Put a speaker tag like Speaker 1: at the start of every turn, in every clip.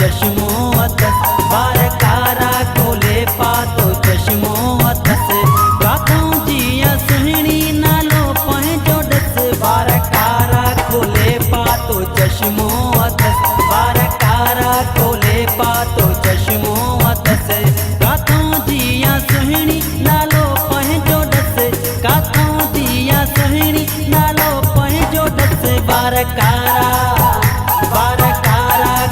Speaker 1: चश्मो अथस, वार कारा खोले पातो चश्मो अथस। काथों जिया सुहिणी नालो पंहिंजो डस, वार कारा खोले पातो चश्मो अथस, वार कारा खोले पातो चश्मो अथस। काथों जिया सुहिणी नालो पंहिंजो डस, काथों जिया सुहिणी नालो पंहिंजो डस। वार कारा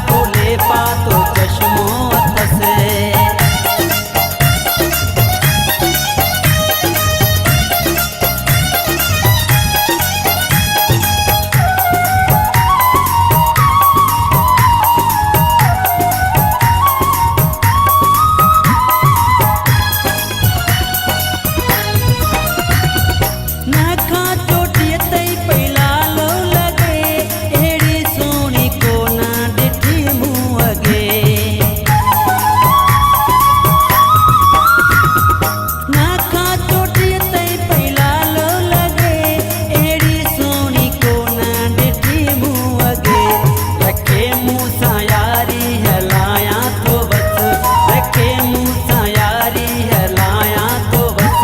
Speaker 1: खोले पातो चश्मो अथस। नखा चोटीअ तई पई लालो लगे, अहिड़ी सोणी को ना ॾिठी मूं अॻे। नखा चोटीअ तई पई लालो लगे, अहिड़ी सोणी को ना ॾिठी मूं अॻे। रखे मूं सां यारी हलायां थो बस, रखे मूं सां यारी हलायां थो बस।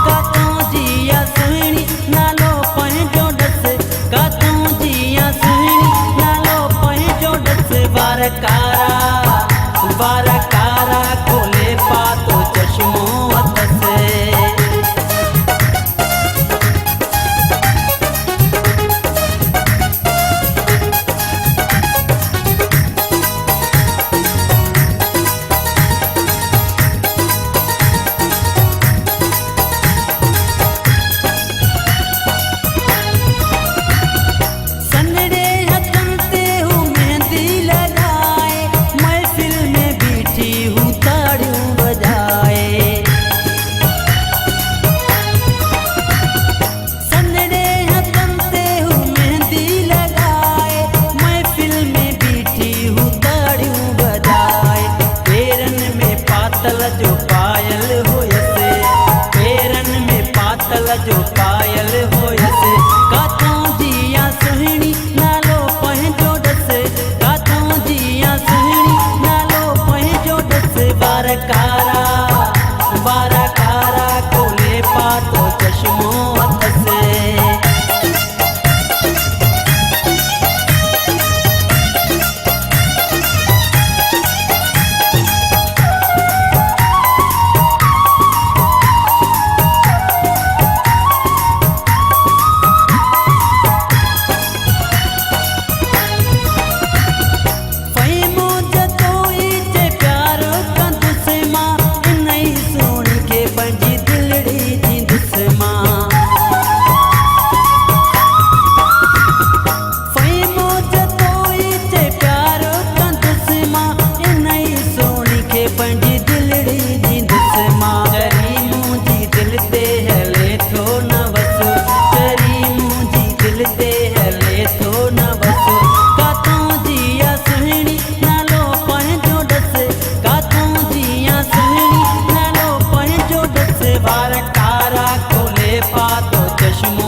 Speaker 1: काथों जिया सुहिणी नालो पंहिंजो डस, काथों जिया सुहिणी नालो पंहिंजो डस। वार कारा खोले पातो चश्मो अथस। सनड़े हथन ते हू मेहंदी लगाए, महफिल में बीठी हूँ ताड़ियों बजाए। सनड़े हथन ते हू मेहंदी लगाए, महफिल में बीठी हूँ ताड़ियों बजाए। पेरन में पातल जो पायल होयसे, पेरन में पातल जो पायल होयसे। काथों जिया सुहिणी नालो पंहिंजो डस, काथों जिया सुहिणी नालो पंहिंजो डस। वार कारा खोले पातो चश्मो अथस। फ़हिमो जतोई जे प्यार कंदुसि मां, इन्ही सोणी खे पंहिंजी दिलड़ी ॾींदुसि मां। फ़हिमो जतोई जे प्यार कंदुसि मां, इन्ही सोणी खे पंहिंजी दिलड़ी ॾींदुसि मां। करी मुंहिंजी दिलि ते हले थो न वस, करी मुंहिंजी दिलि ते हले थो न वस। काथों जिया सुहिणी नालो पंहिंजो डस, काथों जिया सुहिणी नालो पंहिंजो डस। वार कारा खोले पातो चश्मो